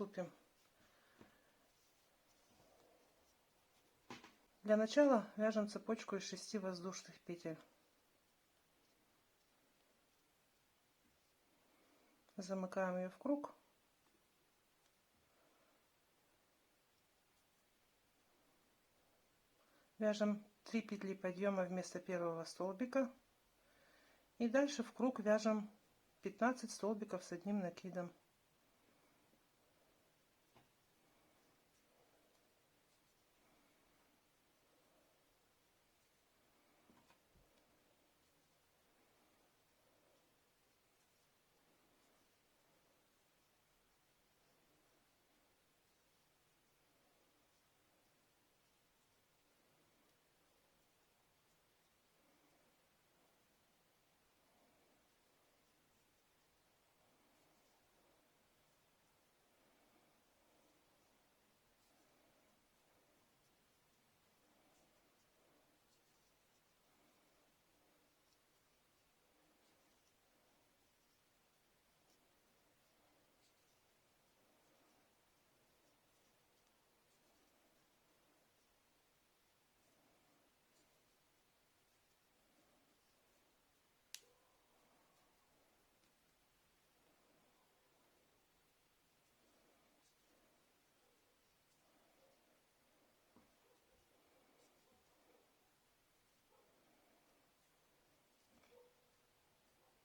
приступим. Для начала вяжем цепочку из 6 воздушных петель. Замыкаем ее в круг. Вяжем 3 петли подъема вместо первого столбика. И дальше в круг вяжем 15 столбиков с одним накидом.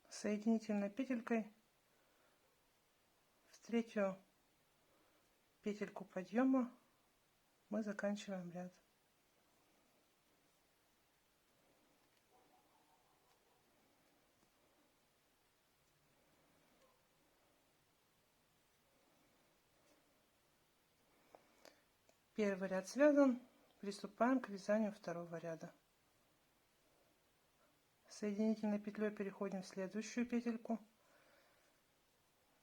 Соединительной петелькой в третью петельку подъема мы заканчиваем ряд. Первый ряд связан, приступаем к вязанию второго ряда. Соединительной петлей переходим в следующую петельку,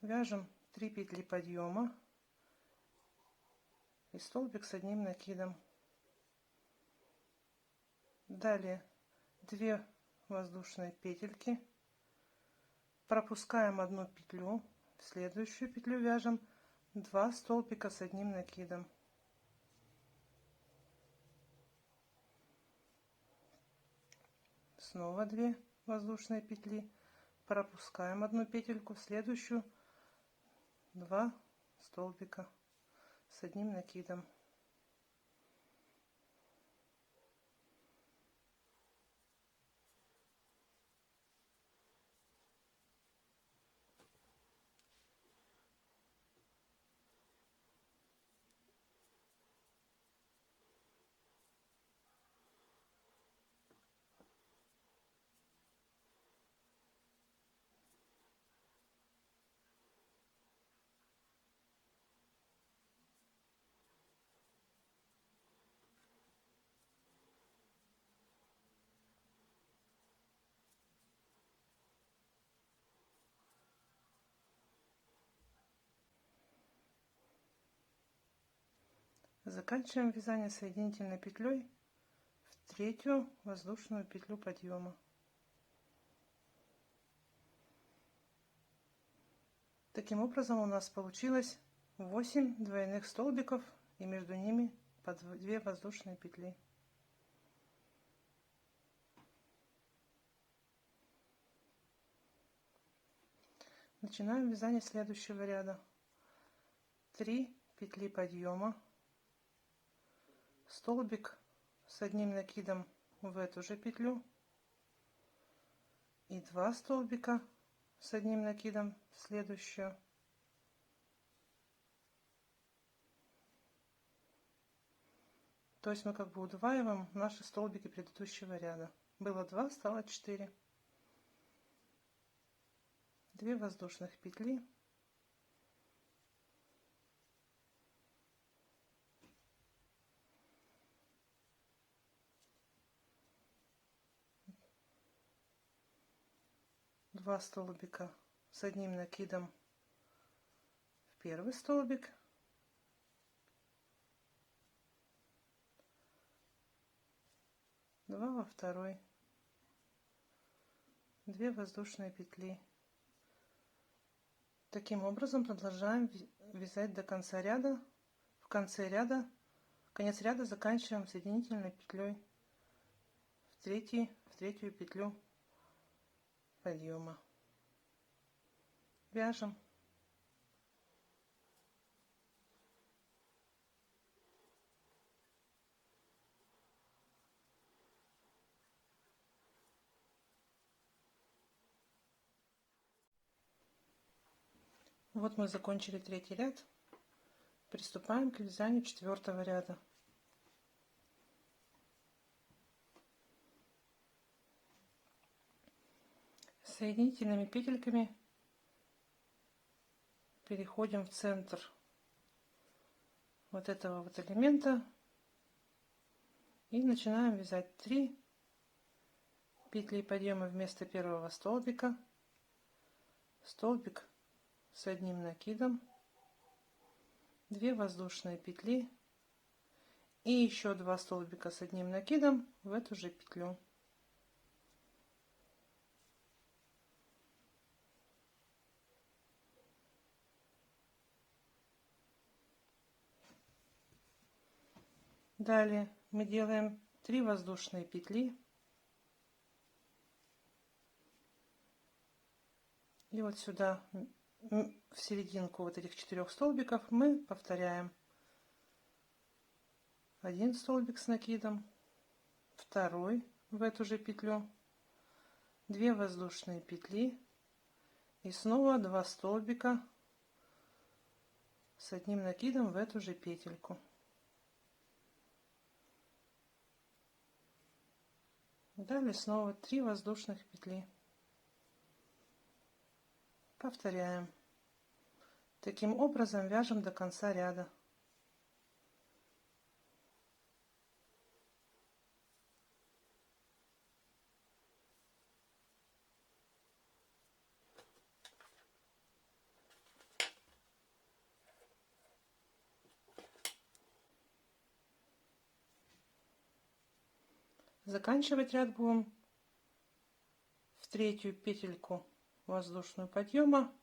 вяжем 3 петли подъема и столбик с одним накидом. Далее 2 воздушные петельки, пропускаем одну петлю, в следующую петлю вяжем 2 столбика с одним накидом. Снова 2 воздушные петли, пропускаем одну петельку, в следующую 2 столбика с одним накидом. Заканчиваем вязание соединительной петлей в третью воздушную петлю подъема. Таким образом у нас получилось 8 двойных столбиков и между ними по 2 воздушные петли. Начинаем вязание следующего ряда. 3 петли подъема, столбик с одним накидом в эту же петлю и 2 столбика с одним накидом в следующую. То есть мы как бы удваиваем наши столбики предыдущего ряда. Было 2, стало 4. 2 воздушных петли, два столбика с одним накидом в первый столбик, два во второй, 2 воздушные петли, Таким образом продолжаем вязать до конца ряда. В конце ряда, конец ряда заканчиваем соединительной петлей в третью петлю подъема. Вяжем. Вот мы закончили третий ряд. Приступаем к вязанию четвертого ряда. Соединительными петельками переходим в центр вот этого вот элемента и начинаем вязать 3 петли подъема вместо первого столбика, столбик с одним накидом, 2 воздушные петли и еще 2 столбика с одним накидом в эту же петлю. Далее мы делаем 3 воздушные петли. И вот сюда, в серединку вот этих 4 столбиков, мы повторяем 1 столбик с накидом, 2 в эту же петлю, 2 воздушные петли и снова 2 столбика с одним накидом в эту же петельку. Далее снова 3 воздушных петли. Повторяем. Таким образом вяжем до конца ряда. Заканчивать ряд будем в третью петельку воздушную подъема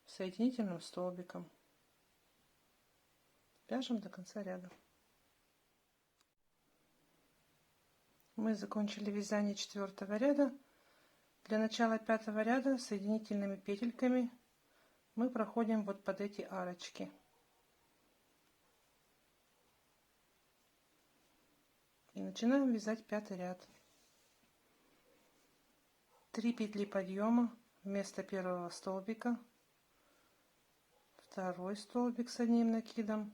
соединительным столбиком. Вяжем до конца ряда. Мы закончили вязание четвертого ряда. Для начала пятого ряда соединительными петельками мы проходим вот под эти арочки. И начинаем вязать пятый ряд. 3 петли подъема вместо первого столбика, 2 столбик с одним накидом,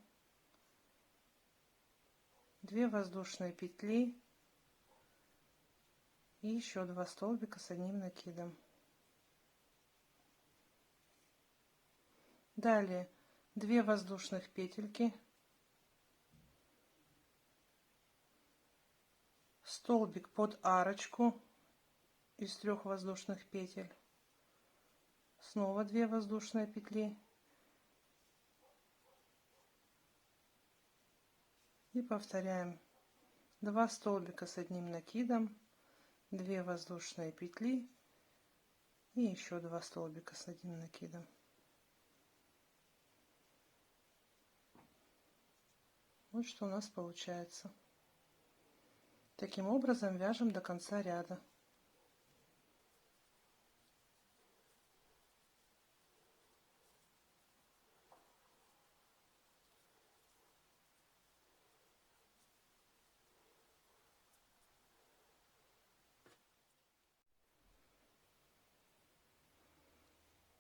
2 воздушные петли и еще 2 столбика с одним накидом. Далее 2 воздушных петельки, столбик под арочку из 3 воздушных петель, снова 2 воздушные петли и повторяем 2 столбика с одним накидом, 2 воздушные петли и еще 2 столбика с одним накидом. Вот что у нас получается. Таким образом вяжем до конца ряда.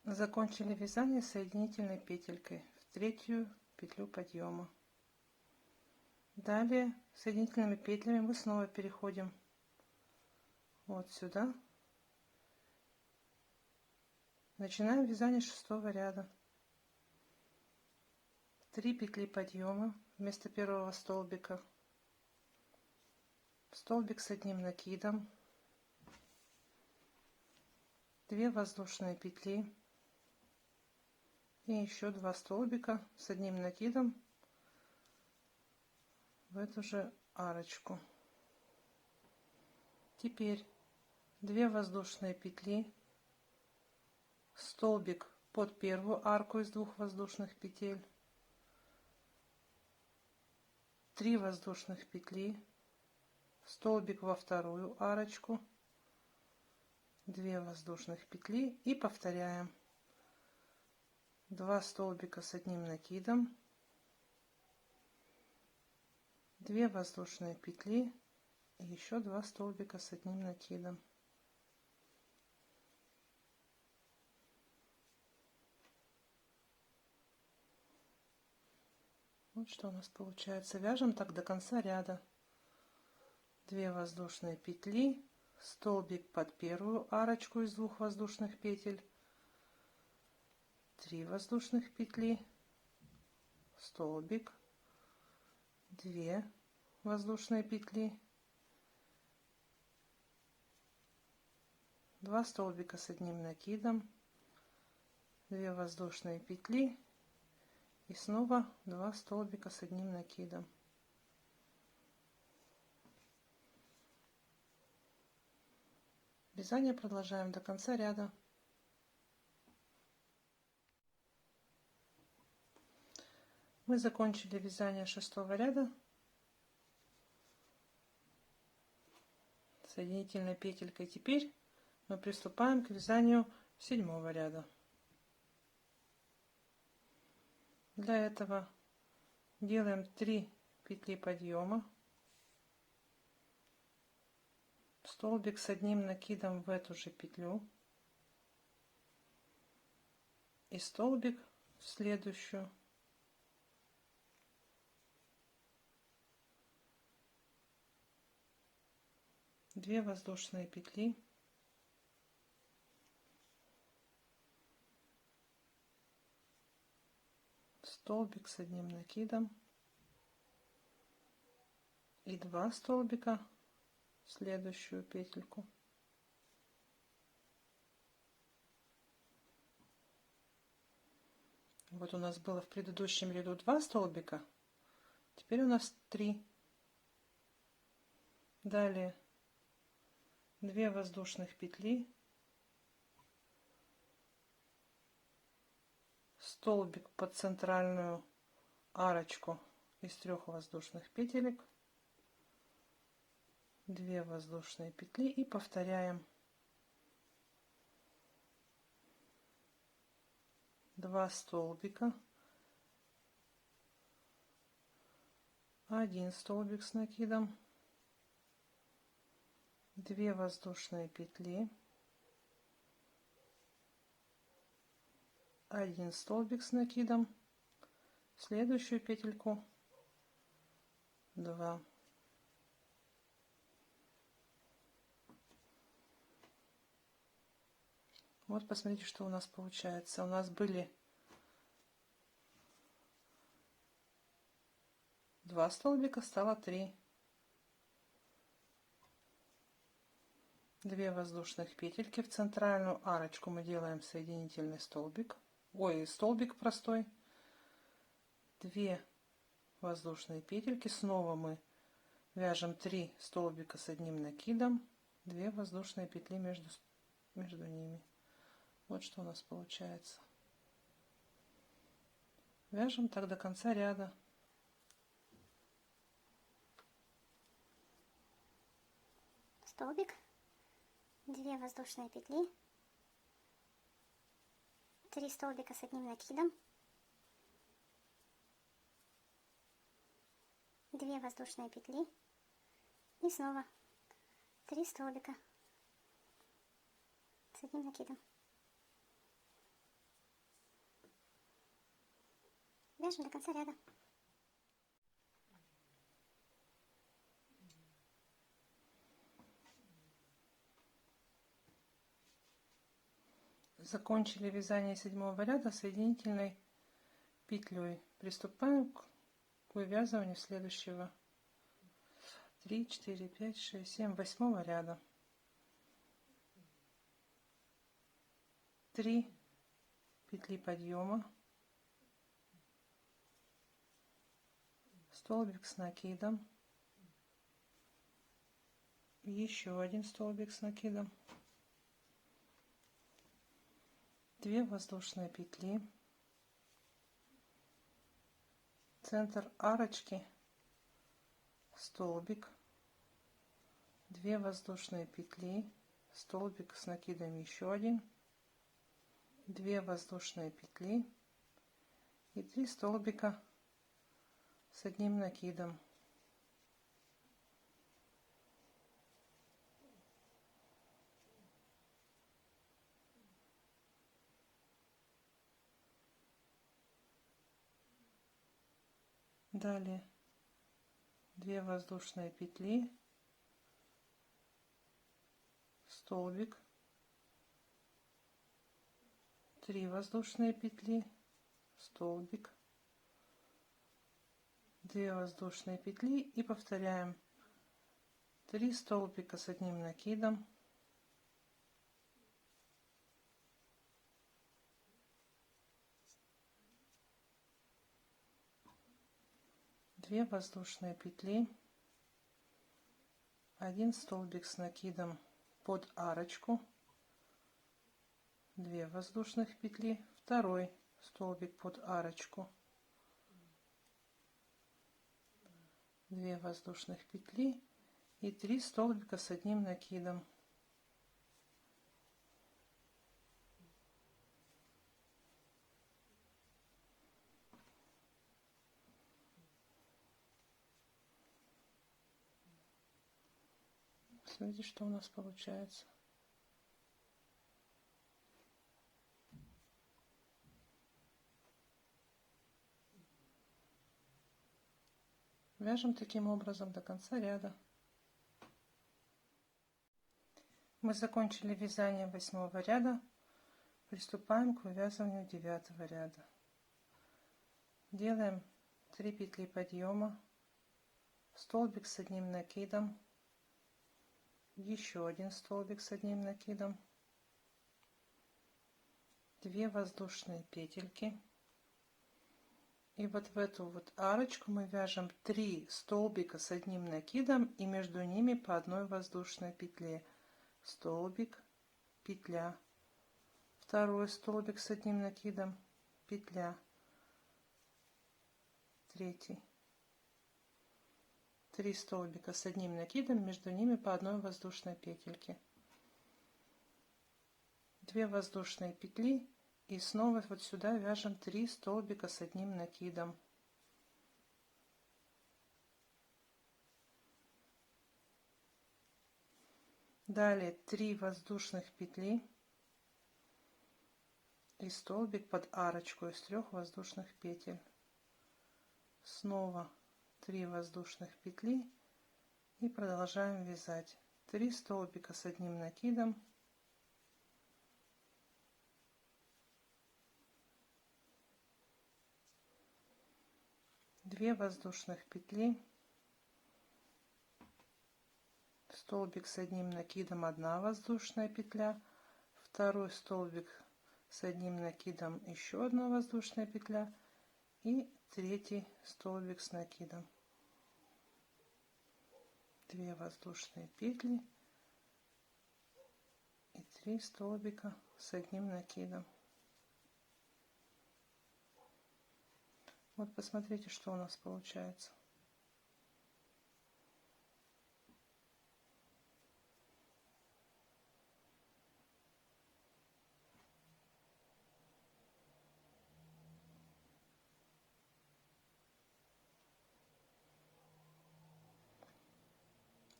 Закончили вязание соединительной петелькой в третью петлю подъема. Далее соединительными петлями мы снова переходим вот сюда. Начинаем вязание шестого ряда. 3 петли подъема вместо первого столбика, столбик с одним накидом, 2 воздушные петли и еще 2 столбика с одним накидом в эту же арочку. Теперь 2 воздушные петли, столбик под первую арку из 2 воздушных петель, 3 воздушных петли, столбик во вторую арочку, 2 воздушных петли и повторяем 2 столбика с одним накидом, 2 воздушные петли и еще 2 столбика с одним накидом. Вот что у нас получается. Вяжем так до конца ряда. 2 воздушные петли, столбик под первую арочку из 2 воздушных петель, 3 воздушных петли, столбик, 2 воздушные петли, 2 столбика с одним накидом, 2 воздушные петли и снова 2 столбика с одним накидом. Вязание продолжаем до конца ряда. Мы закончили вязание 6-го ряда. Соединительной петелькой. Теперь мы приступаем к вязанию 7-го ряда. Для этого делаем 3 петли подъема, столбик с одним накидом в эту же петлю и столбик в следующую, 2 воздушные петли, столбик с одним накидом и 2 столбика в следующую петельку. Вот у нас было в предыдущем ряду 2 столбика, теперь у нас 3. Далее 2 воздушных петли, столбик под центральную арочку из 3 воздушных петелек, 2 воздушные петли и повторяем 2 столбика, 1 столбик с накидом, 2 воздушные петли, 1 столбик с накидом, в следующую петельку 2. Вот посмотрите, что у нас получается. У нас были 2 столбика, стало 3. 2 воздушных петельки, в центральную арочку мы делаем соединительный столбик, столбик простой, 2 воздушные петельки, снова мы вяжем 3 столбика с одним накидом, 2 воздушные петли между ними. Вот что у нас получается. Вяжем так до конца ряда. Столбик, 2 воздушные петли, 3 столбика с одним накидом, 2 воздушные петли и снова 3 столбика с одним накидом. Вяжем до конца ряда. Закончили вязание 7-го ряда соединительной петлей. Приступаем к вывязыванию следующего 3, 4, 5, 6, 7, 8-го ряда. 3 петли подъема, столбик с накидом, еще 1 столбик с накидом, 2 воздушные петли, центр арочки, столбик, 2 воздушные петли, столбик с накидом еще один, 2 воздушные петли и 3 столбика с одним накидом. Далее 2 воздушные петли, столбик, 3 воздушные петли, столбик, 2 воздушные петли и повторяем 3 столбика с одним накидом, 2 воздушные петли, 1 столбик с накидом под арочку, 2 воздушных петли, 2 столбик под арочку, 2 воздушных петли и 3 столбика с одним накидом. Смотрите, что у нас получается. Вяжем таким образом до конца ряда. Мы закончили вязание 8 ряда. Приступаем к вывязыванию 9 ряда. Делаем 3 петли подъема, столбик с одним накидом, еще один столбик с одним накидом, 2 воздушные петельки. И вот в эту вот арочку мы вяжем 3 столбика с одним накидом и между ними по одной воздушной петле. Столбик, петля, 2 столбик с одним накидом, петля, 3, 3 столбика с одним накидом, между ними по одной воздушной петельке, 2 воздушные петли и снова вот сюда вяжем 3 столбика с одним накидом. Далее 3 воздушных петли и столбик под арочку из 3 воздушных петель. Снова 3 воздушных петли и продолжаем вязать 3 столбика с одним накидом, 2 воздушных петли, столбик с одним накидом, 1 воздушная петля, 2 столбик с одним накидом, еще 1 воздушная петля и 3 столбик с накидом, 2 воздушные петли и 3 столбика с одним накидом. Вот посмотрите, что у нас получается.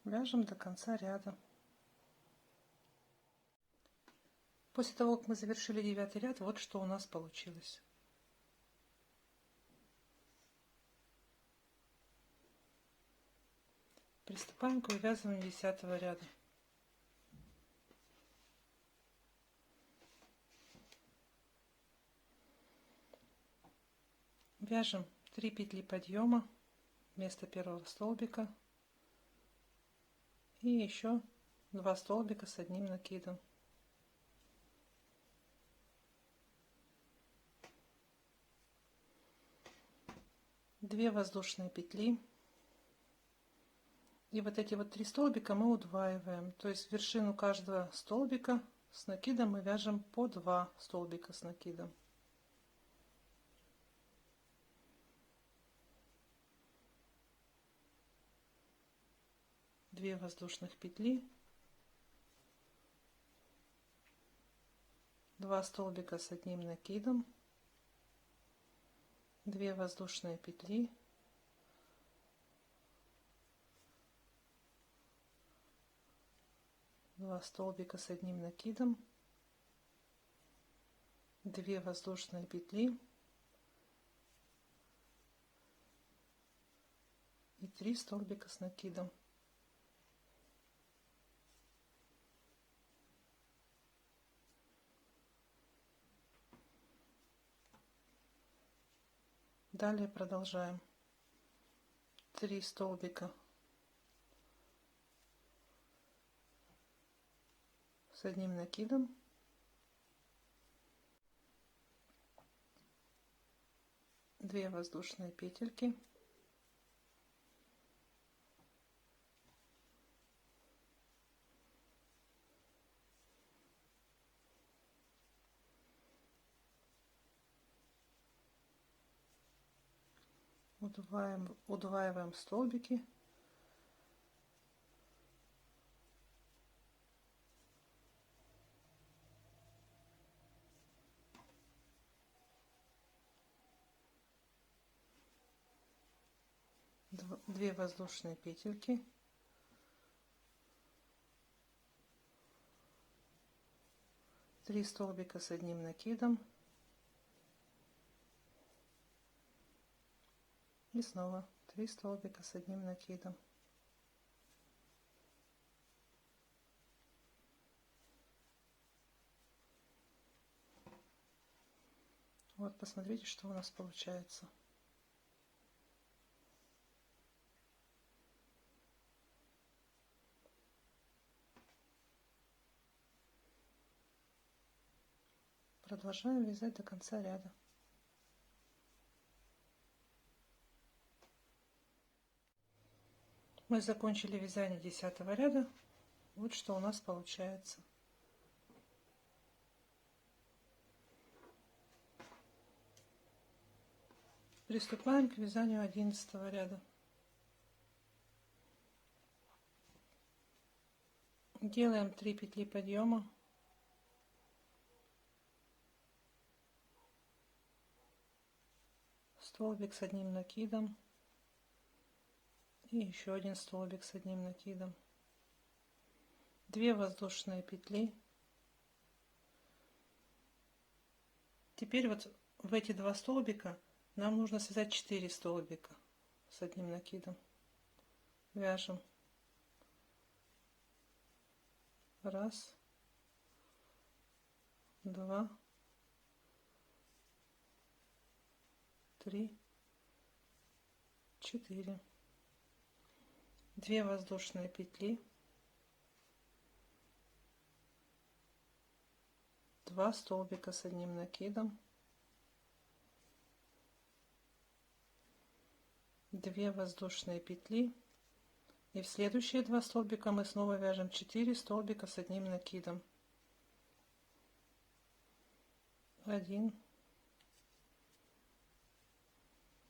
Вяжем до конца ряда. После того, как мы завершили 9 ряд, вот что у нас получилось. Приступаем к вывязыванию 10 ряда. Вяжем 3 петли подъема вместо первого столбика и еще 2 столбика с одним накидом. Две воздушные петли. И вот эти вот 3 столбика мы удваиваем, то есть вершину каждого столбика С накидом мы вяжем по 2 столбика с накидом. Две воздушных петли, 2 столбика с одним накидом, 2 воздушные петли, 2 столбика с одним накидом, 2 воздушные петли и 3 столбика с накидом. Далее продолжаем. 3 столбика с одним накидом, 2 воздушные петельки, 2 удваиваем столбики, две воздушные петельки, 3 столбика с одним накидом и снова 3 столбика с одним накидом. Вот посмотрите, что у нас получается. Продолжаем вязать до конца ряда. Мы закончили вязание 10-го ряда. Вот что у нас получается. Приступаем к вязанию 11-го ряда. Делаем 3 петли подъема, столбик с одним накидом и еще один столбик с одним накидом, 2 воздушные петли. Теперь вот в эти 2 столбика нам нужно связать 4 столбика с одним накидом. Вяжем 1, 2, 3, 4. 2 воздушные петли, 2 столбика с одним накидом, 2 воздушные петли, и в следующие 2 столбика мы снова вяжем 4 столбика с одним накидом. 1,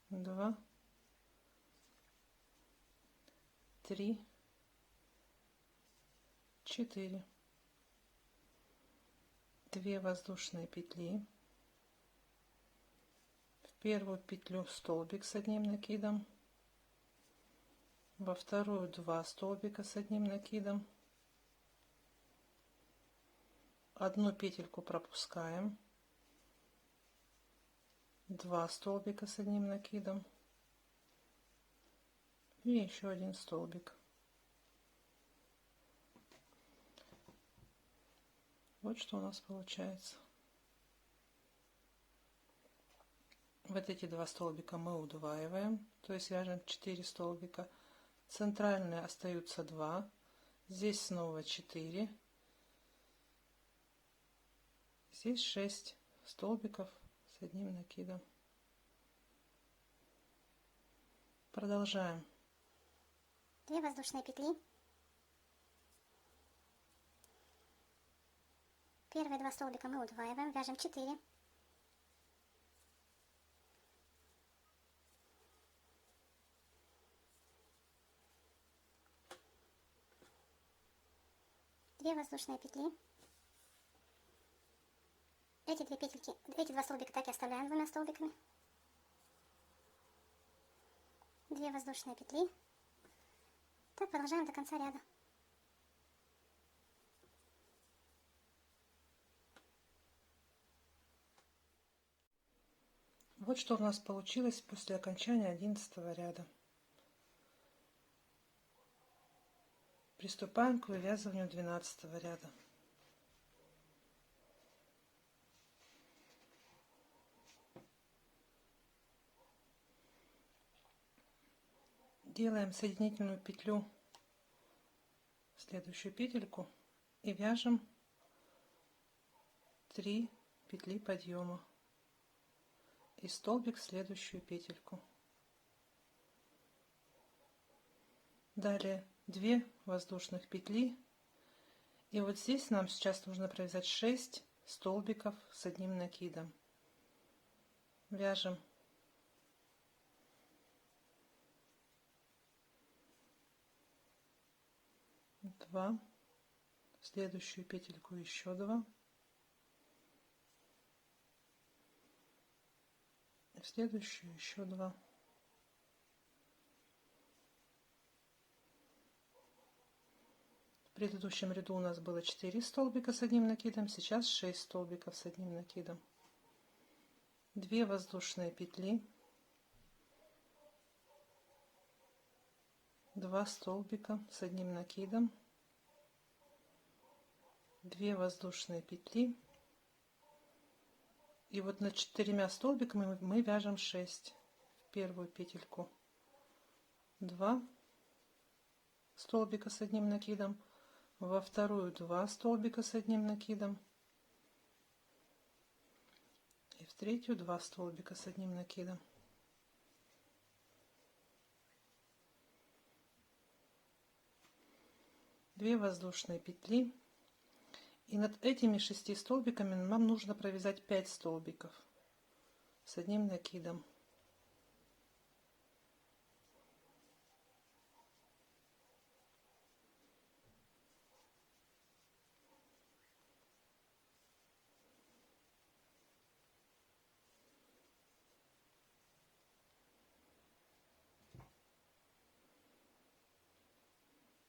2, 3, 4. 2 воздушные петли, в первую петлю столбик с одним накидом, во вторую 2 столбика с одним накидом, одну петельку пропускаем, 2 столбика с одним накидом и еще один столбик. Вот что у нас получается. Вот эти 2 столбика мы удваиваем, то есть вяжем 4 столбика. Центральные остаются 2, здесь снова 4, здесь 6 столбиков с одним накидом. Продолжаем. 2 воздушные петли, Первые 2 столбика мы удваиваем, вяжем 4. Две воздушные петли. Эти 2 петельки, эти 2 столбика так и оставляем 2 столбиками. 2 воздушные петли. Так продолжаем до конца ряда. Вот что у нас получилось после окончания 11 ряда. Приступаем к вывязыванию 12 ряда. Делаем соединительную петлю в следующую петельку и вяжем 3 петли подъема и столбик в следующую петельку. Далее 2 воздушных петли, и вот здесь нам сейчас нужно провязать 6 столбиков с одним накидом. Вяжем 2, в следующую петельку еще 2, и в следующую еще 2. В предыдущем ряду у нас было 4 столбика с одним накидом, сейчас 6 столбиков с одним накидом. 2 воздушные петли, 2 столбика с одним накидом, 2 воздушные петли, и вот над 4 столбиками мы вяжем 6. В первую петельку 2 столбика с одним накидом, во вторую 2 столбика с одним накидом, и в третью 2 столбика с одним накидом. Две воздушные петли, и над этими 6 столбиками нам нужно провязать 5 столбиков с одним накидом.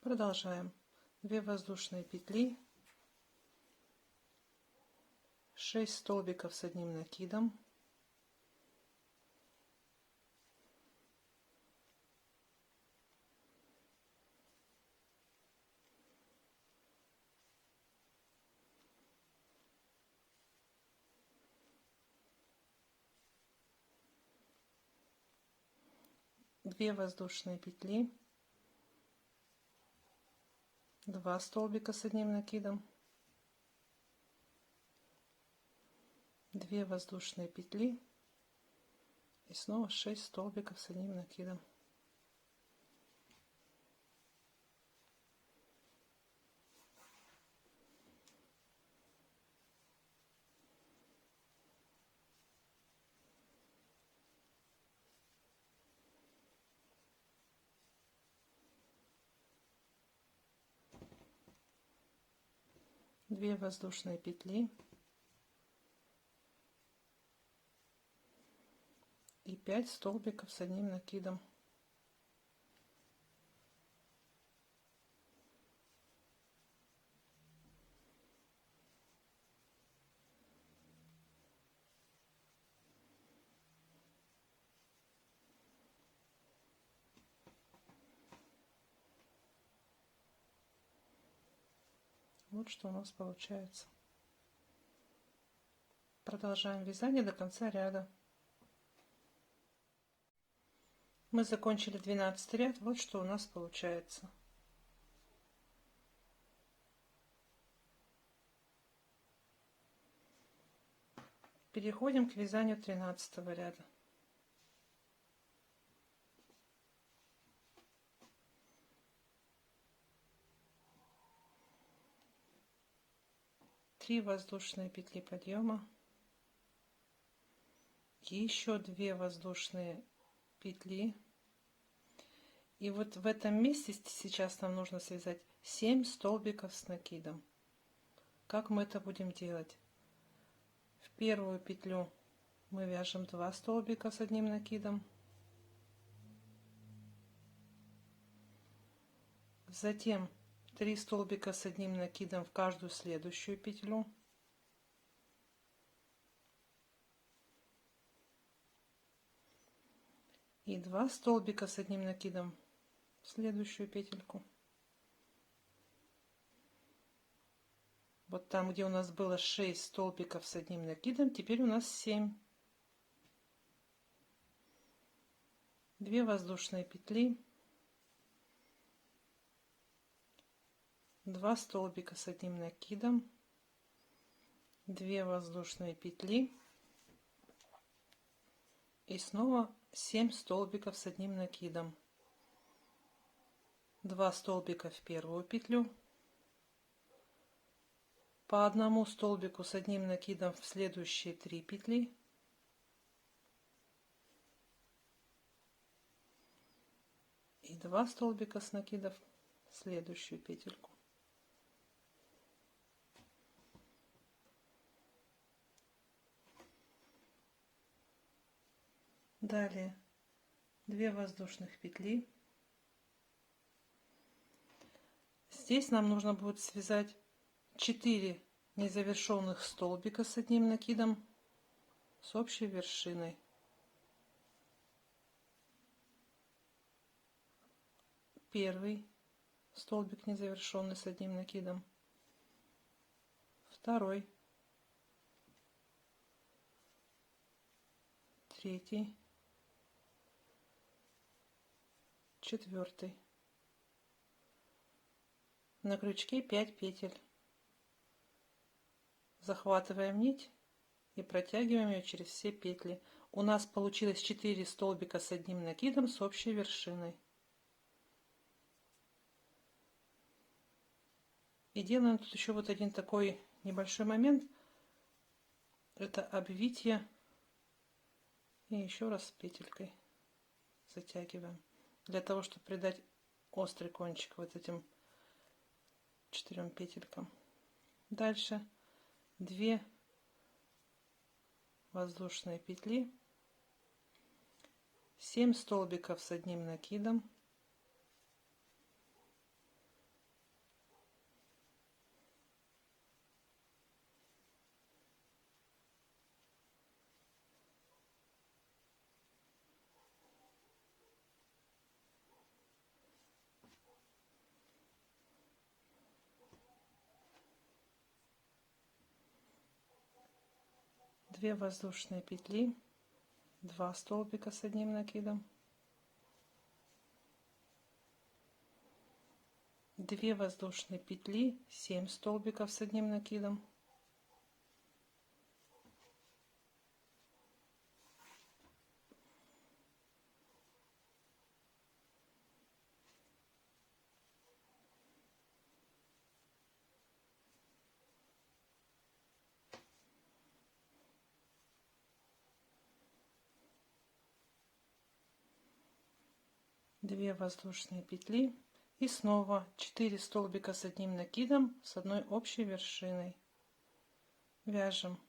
Продолжаем. 2 воздушные петли, 6 столбиков с одним накидом, две воздушные петли, 2 столбика с одним накидом, 2 воздушные петли и снова 6 столбиков с одним накидом. Две воздушные петли и 5 столбиков с одним накидом. Вот что у нас получается. Продолжаем вязание до конца ряда. Мы закончили 12 ряд. Вот что у нас получается. Переходим к вязанию 13 ряда. 3 воздушные петли подъема, еще 2 воздушные петли. И вот в этом месте сейчас нам нужно связать 7 столбиков с накидом. Как мы это будем делать? В первую петлю мы вяжем 2 столбика с одним накидом. Затем 3 столбика с одним накидом в каждую следующую петлю. И 2 столбика с одним накидом в следующую петельку. Вот там, где у нас было 6 столбиков с одним накидом, теперь у нас 7. 2 воздушные петли, 2 столбика с одним накидом, 2 воздушные петли и снова 7 столбиков с одним накидом. 2 столбика в первую петлю, по одному столбику с одним накидом в следующие 3 петли, и 2 столбика с накидов в следующую петельку. Далее 2 воздушных петли. Здесь нам нужно будет связать 4 незавершенных столбика с одним накидом с общей вершиной. Первый столбик незавершенный с одним накидом, второй, третий, четвертый. На крючке 5 петель. Захватываем нить и протягиваем ее через все петли. У нас получилось 4 столбика с одним накидом с общей вершиной. И делаем тут еще вот один такой небольшой момент. Это обвитие. И еще раз петелькой затягиваем. Для того, чтобы придать острый кончик вот этим 4 петелькам. Дальше 2 воздушные петли, 7 столбиков с одним накидом, две воздушные петли, 2 столбика с одним накидом, 2 воздушные петли, 7 столбиков с одним накидом, две воздушные петли и снова 4 столбика с одним накидом с одной общей вершиной. Вяжем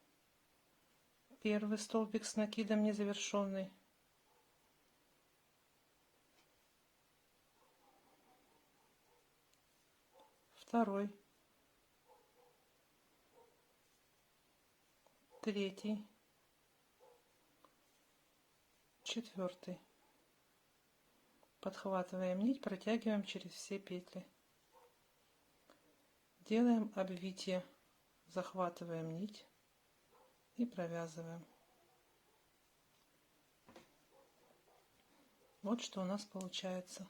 первый столбик с накидом незавершенный, второй, третий, четвертый. Подхватываем нить, протягиваем через все петли. Делаем обвитие, захватываем нить и провязываем. Вот что у нас получается.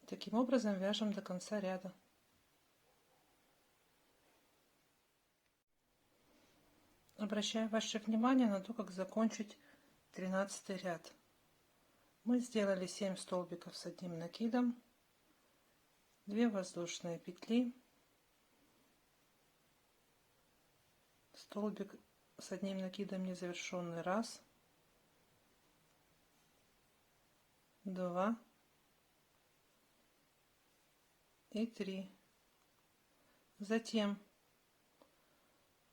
Таким образом вяжем до конца ряда. Обращаю ваше внимание на то, как закончить 13 ряд. Мы сделали 7 столбиков с одним накидом, 2 воздушные петли, столбик с одним накидом незавершенный, 1, 2 и 3. Затем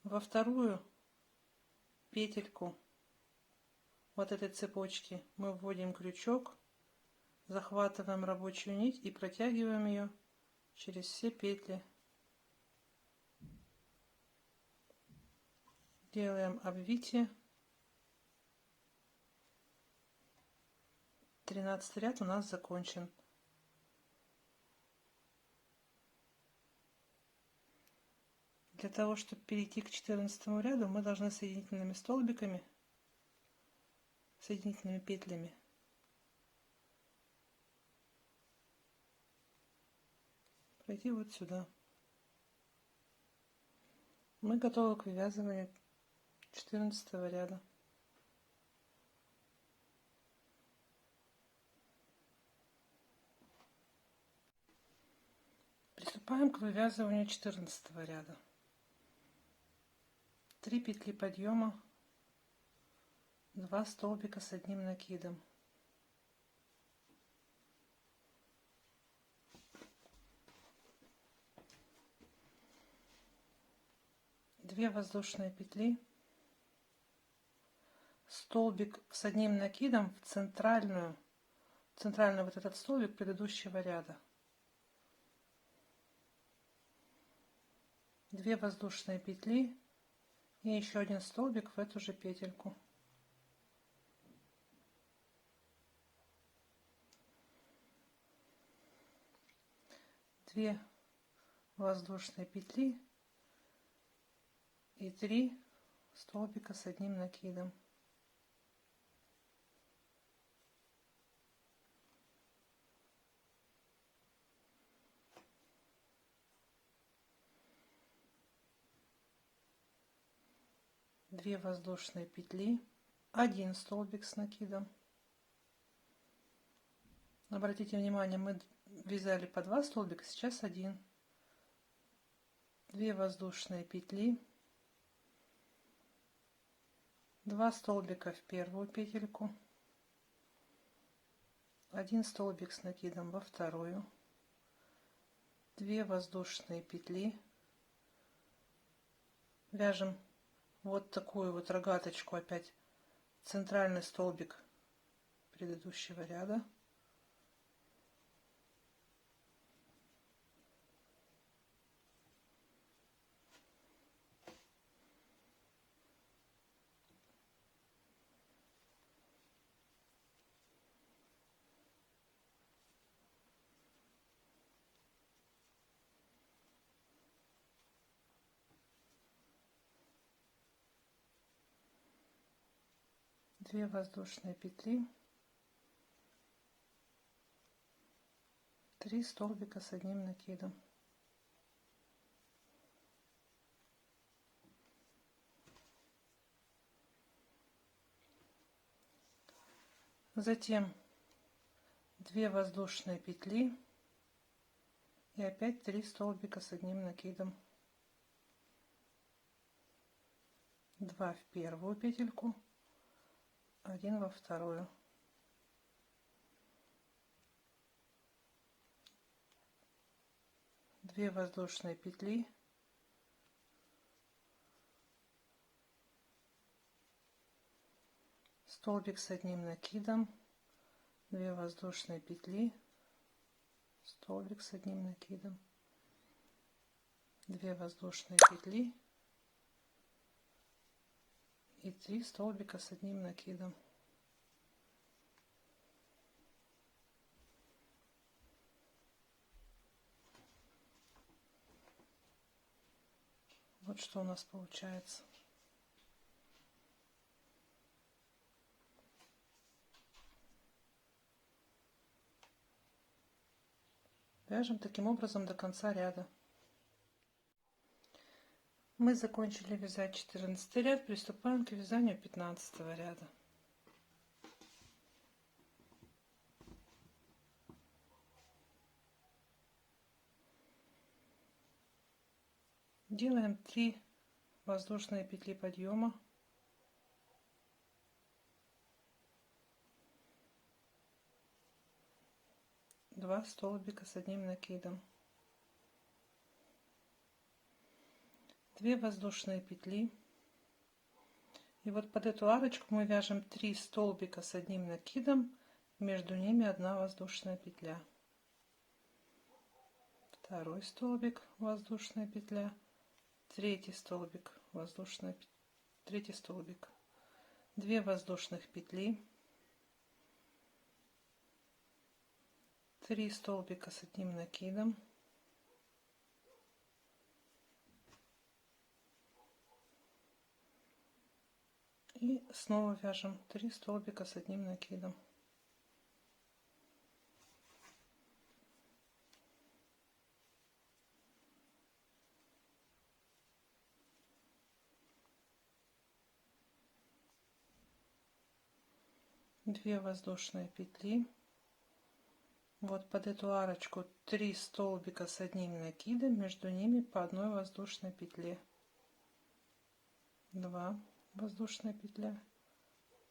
во вторую петельку вот этой цепочки мы вводим крючок, захватываем рабочую нить и протягиваем ее через все петли. Делаем обвитие. 13 ряд у нас закончен. Для того, чтобы перейти к 14 ряду, мы должны соединительными столбиками, соединительными петлями пройти вот сюда. Мы готовы к вывязыванию 14 ряда. Приступаем к вывязыванию 14 ряда. 3 петли подъема, 2 столбика с одним накидом. Две воздушные петли, столбик с одним накидом в центральную вот этот столбик предыдущего ряда. 2 воздушные петли и еще один столбик в эту же петельку. Две воздушные петли и 3 столбика с одним накидом. Две воздушные петли, 1 столбик с накидом. Обратите внимание, мы вязали по 2 столбика, сейчас 1. 2 воздушные петли, 2 столбика в первую петельку, 1 столбик с накидом во вторую, 2 воздушные петли, вяжем вот такую вот рогаточку, опять центральный столбик предыдущего ряда. Две воздушные петли, 3 столбика с одним накидом. Затем 2 воздушные петли и опять 3 столбика с одним накидом. 2 в первую петельку, 1 во вторую. Две воздушные петли, столбик с одним накидом, 2 воздушные петли, столбик с одним накидом, 2 воздушные петли и 3 столбика с одним накидом. Вот что у нас получается. Вяжем таким образом до конца ряда. Мы закончили вязать 14 ряд, приступаем к вязанию 15 ряда. Делаем 3 воздушные петли подъема, 2 столбика с одним накидом, 2 воздушные петли. И вот под эту арочку мы вяжем 3 столбика с одним накидом, между ними 1 воздушная петля. Второй столбик, воздушная петля, третий столбик, третий столбик, 2 воздушных петли, 3 столбика с одним накидом, и снова вяжем 3 столбика с одним накидом. Две воздушные петли. Вот под эту арочку 3 столбика с одним накидом, между ними по 1 воздушной петле. 2 воздушная петля,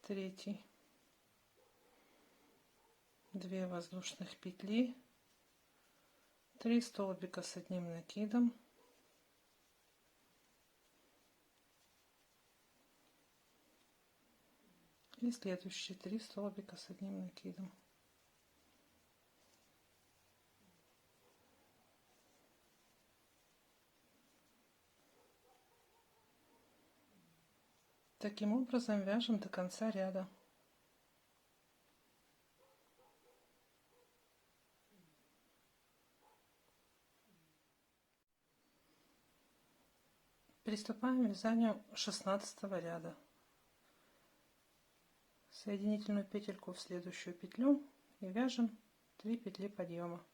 третий, 2 воздушных петли, 3 столбика с одним накидом, и следующие 3 столбика с одним накидом. Таким образом вяжем до конца ряда. Приступаем к вязанию 16 ряда. Соединительную петельку в следующую петлю и вяжем 3 петли подъема.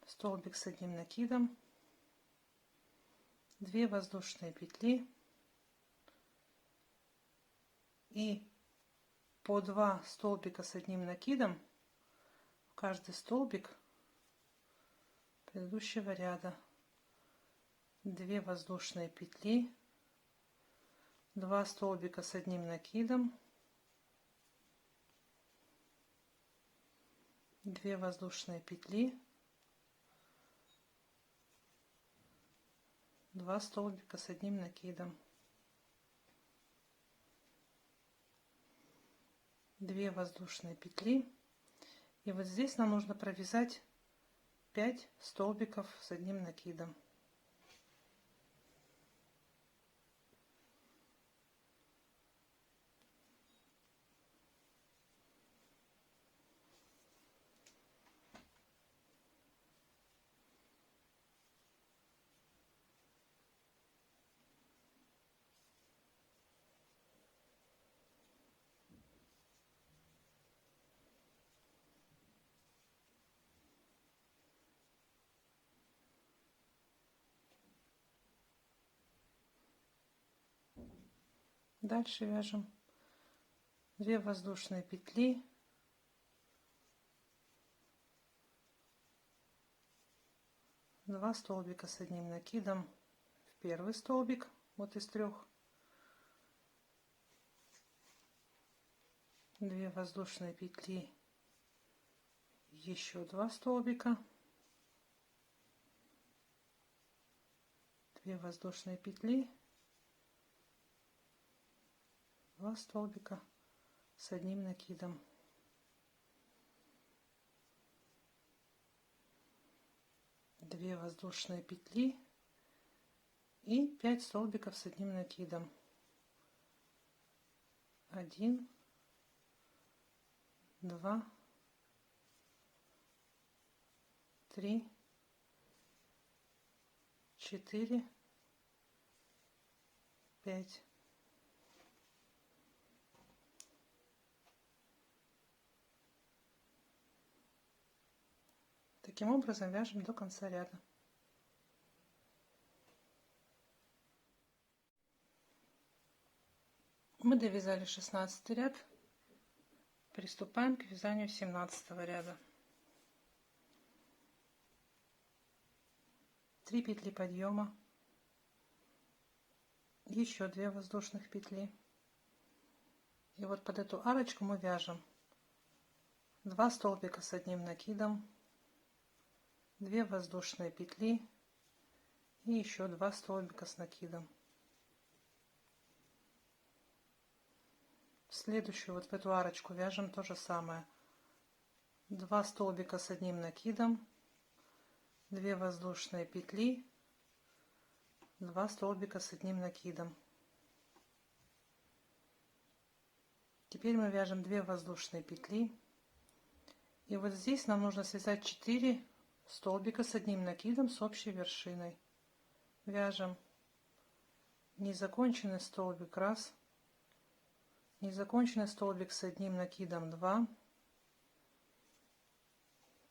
Столбик с одним накидом, 2 воздушные петли и по 2 столбика с одним накидом в каждый столбик предыдущего ряда, 2 воздушные петли, 2 столбика с одним накидом, 2 воздушные петли, 2 столбика с одним накидом, 2 воздушные петли. И вот здесь нам нужно провязать 5 столбиков с одним накидом. Дальше вяжем 2 воздушные петли, 2 столбика с одним накидом в первый столбик, вот из 3, 2 воздушные петли, еще 2 столбика, 2 воздушные петли, 2 столбика с одним накидом, 2 воздушные петли и 5 столбиков с одним накидом. 1, 2, 3, 4, 5. Таким образом вяжем до конца ряда. Мы довязали 16 ряд. Приступаем к вязанию 17 ряда. 3 петли подъема, еще 2 воздушных петли. И вот под эту арочку мы вяжем 2 столбика с одним накидом, 2 воздушные петли и еще 2 столбика с накидом. Следующую вот в эту арочку вяжем то же самое: 2 столбика с одним накидом, 2 воздушные петли, 2 столбика с одним накидом. Теперь мы вяжем 2 воздушные петли, и вот здесь нам нужно связать 4 столбика с одним накидом с общей вершиной. Вяжем незаконченный столбик 1, незаконченный столбик с одним накидом 2,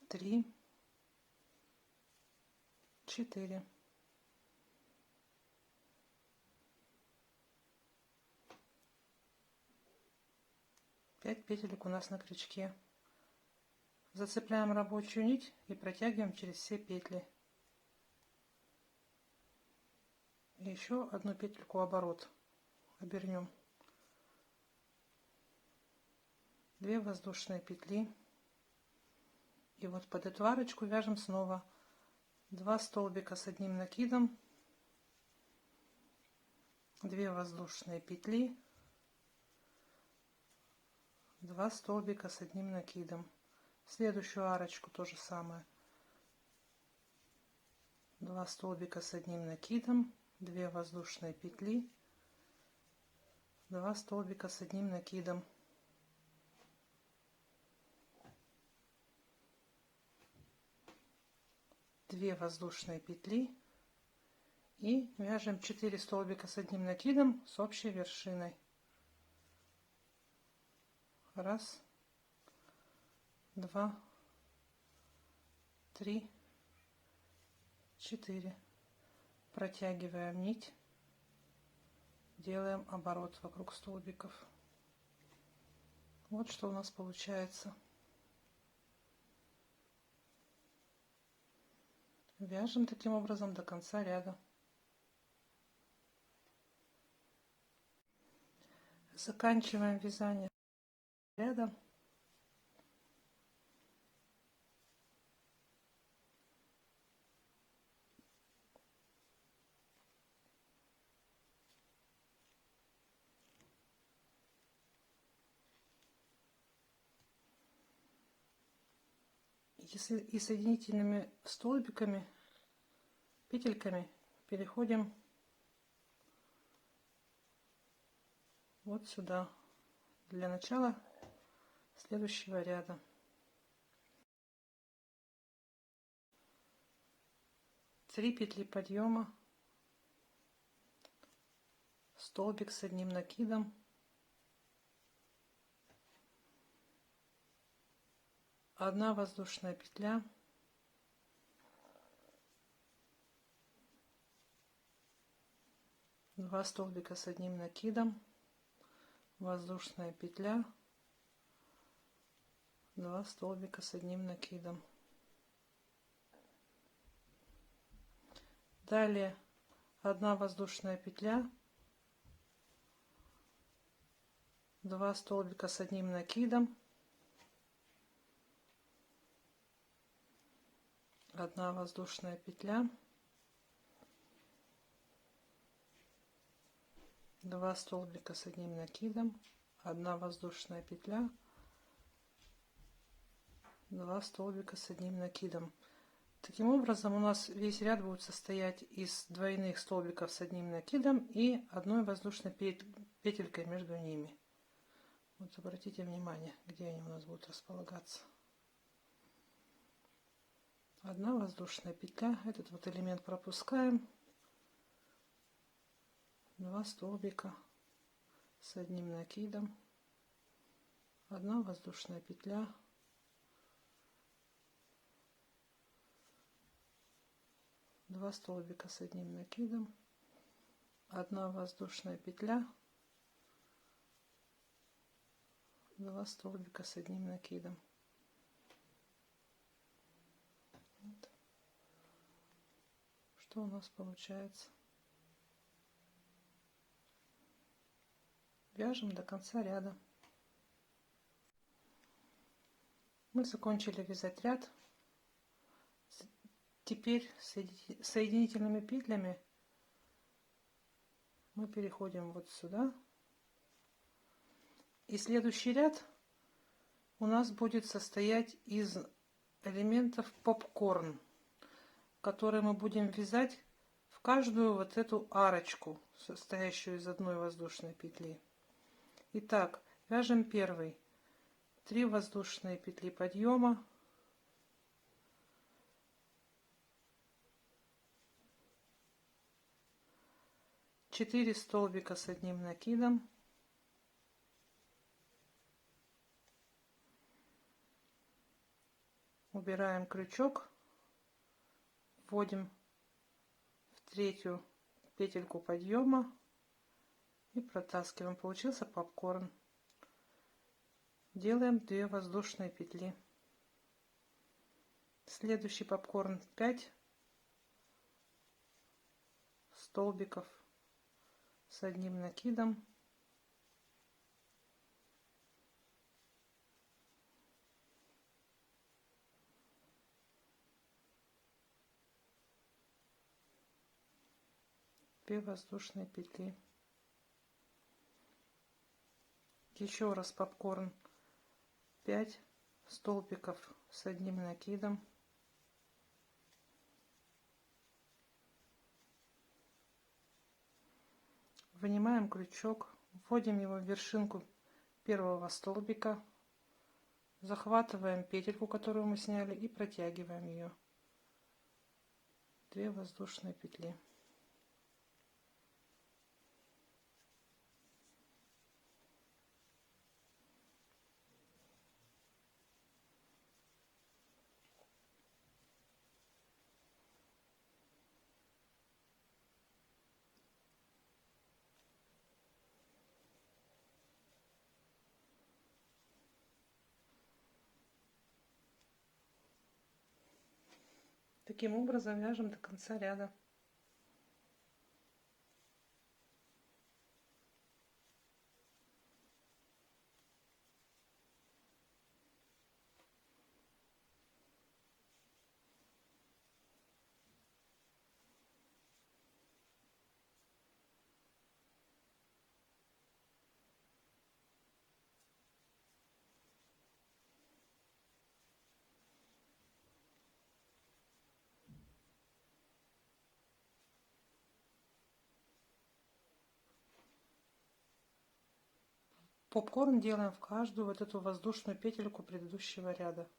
3, 4. Пять петелек у нас на крючке. Зацепляем рабочую нить и протягиваем через все петли. И еще одну петельку оборот обернем. 2 воздушные петли. И вот под эту арочку вяжем снова 2 столбика с одним накидом, 2 воздушные петли, 2 столбика с одним накидом. В следующую арочку то же самое: 2 столбика с одним накидом, 2 воздушные петли, 2 столбика с одним накидом. Две воздушные петли и вяжем 4 столбика с одним накидом с общей вершиной. 1, 2, 3, 4. Протягиваем нить, делаем оборот вокруг столбиков. Вот что у нас получается. Вяжем таким образом до конца ряда. Заканчиваем вязание ряда. И соединительными столбиками, петельками переходим вот сюда для начала следующего ряда. Три петли подъема, столбик с одним накидом, одна воздушная петля, два столбика с одним накидом, воздушная петля, два столбика с одним накидом. Далее одна воздушная петля, два столбика с одним накидом, одна воздушная петля, два столбика с одним накидом, одна воздушная петля, два столбика с одним накидом. Таким образом у нас весь ряд будет состоять из двойных столбиков с одним накидом и одной воздушной петелькой между ними. Вот обратите внимание, где они у нас будут располагаться. Одна воздушная петля, этот вот элемент пропускаем, два столбика с одним накидом, одна воздушная петля, два столбика с одним накидом, одна воздушная петля, два столбика с одним накидом. что у нас получается. Вяжем до конца ряда. Мы закончили вязать ряд. Теперь соединительными петлями мы переходим вот сюда. И следующий ряд у нас будет состоять из элементов попкорн, которые мы будем вязать в каждую вот эту арочку, состоящую из одной воздушной петли. Итак, вяжем первый. 3 воздушные петли подъема, 4 столбика с одним накидом, убираем крючок, вводим в третью петельку подъема и протаскиваем. Получился попкорн. Делаем 2 воздушные петли. Следующий попкорн 5 столбиков с одним накидом, две воздушные петли. Еще раз попкорн 5 столбиков с одним накидом, вынимаем крючок, вводим его в вершинку первого столбика, захватываем петельку, которую мы сняли, и протягиваем ее. 2 воздушные петли. Таким образом вяжем до конца ряда. Попкорн делаем в каждую вот эту воздушную петельку предыдущего ряда.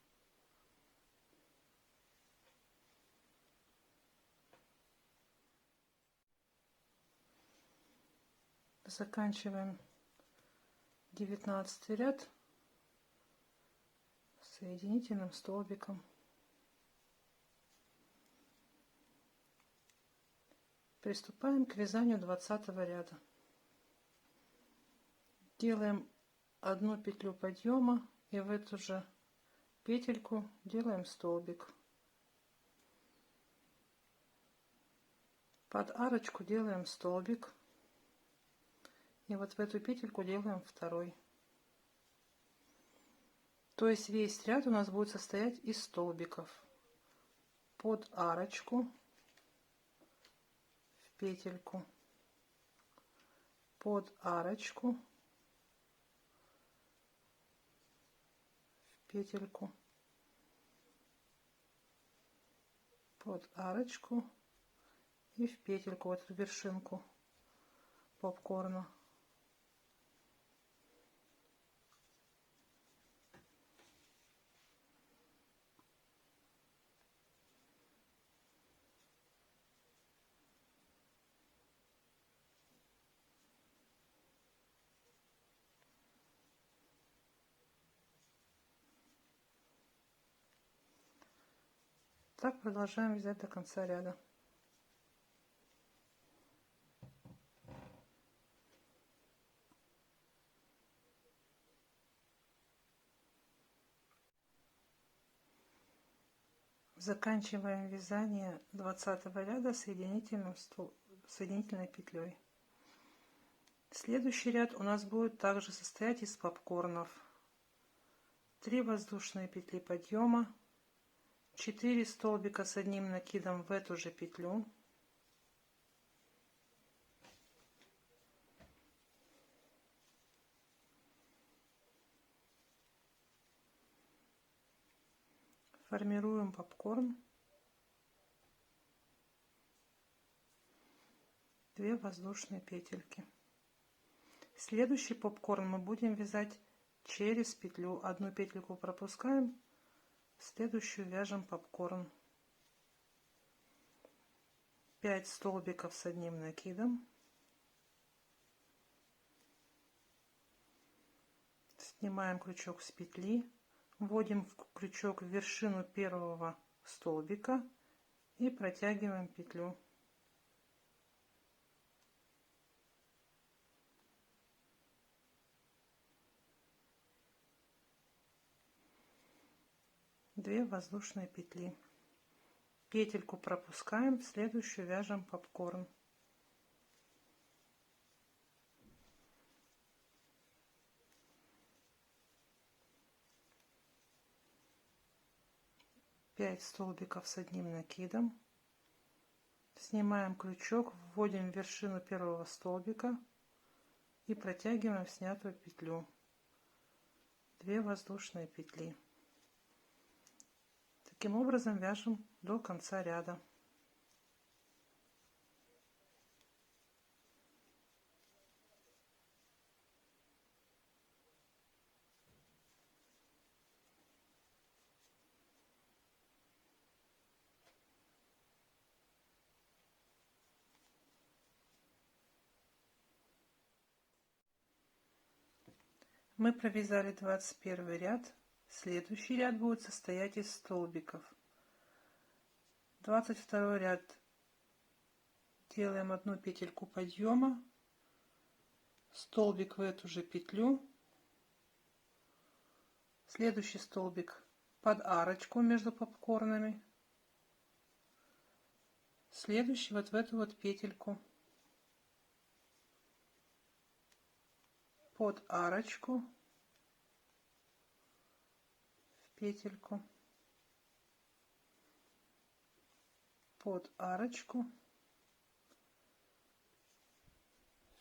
Заканчиваем 19 ряд соединительным столбиком. Приступаем к вязанию 20 ряда. Делаем одну петлю подъема и в эту же петельку делаем столбик. Под арочку делаем столбик. И вот в эту петельку делаем второй. То есть весь ряд у нас будет состоять из столбиков. Под арочку в петельку, под арочку в петельку, под арочку и в петельку, вот эту вершинку попкорна. Так продолжаем вязать до конца ряда. Заканчиваем вязание 20 ряда соединительной петлей. Следующий ряд у нас будет также состоять из попкорнов. 3 воздушные петли подъема, 4 столбика с одним накидом в эту же петлю, формируем попкорн, 2 воздушные петельки. Следующий попкорн мы будем вязать через петлю. Одну петельку пропускаем, следующую вяжем попкорн. 5 столбиков с одним накидом, снимаем крючок с петли, вводим в крючок в вершину первого столбика и протягиваем петлю. Две воздушные петли. Петельку пропускаем, следующую вяжем попкорн. Пять столбиков с одним накидом, снимаем крючок, вводим в вершину первого столбика и протягиваем в снятую петлю. 2 воздушные петли. Таким образом вяжем до конца ряда. Мы провязали 21 ряд. Следующий ряд будет состоять из столбиков. 22 ряд делаем одну петельку подъема, столбик в эту же петлю, следующий столбик под арочку между попкорнами, следующий вот в эту вот петельку, под арочку, в петельку, под арочку,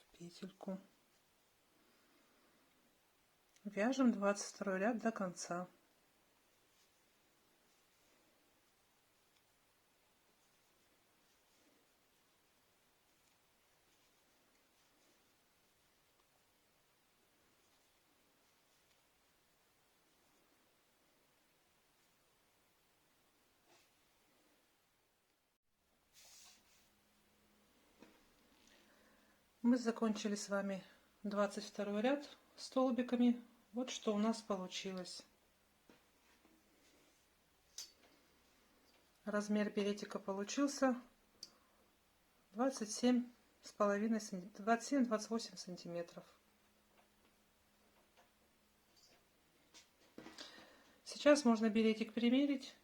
в петельку. Вяжем 22 ряд до конца. Мы закончили с вами 22 ряд столбиками. Вот что у нас получилось. Размер беретика получился 27,5-28 сантиметров. Сейчас можно беретик примерить.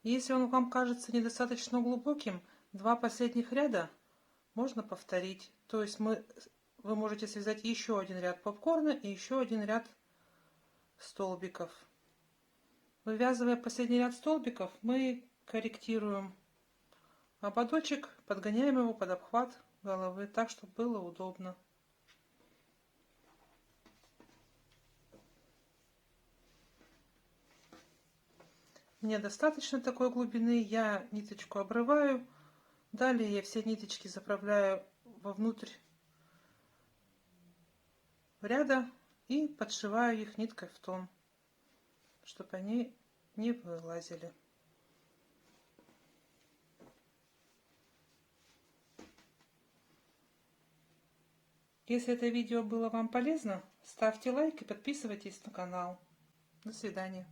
Если он вам кажется недостаточно глубоким, 2 последних ряда можно повторить. То есть вы можете связать еще один ряд попкорна и еще один ряд столбиков. Вывязывая последний ряд столбиков, мы корректируем ободочек, подгоняем его под обхват головы, так, чтобы было удобно. Мне достаточно такой глубины, я ниточку обрываю. Далее я все ниточки заправляю вовнутрь ряда и подшиваю их ниткой в тон, чтобы они не вылазили. Если это видео было вам полезно, ставьте лайк и подписывайтесь на канал. До свидания.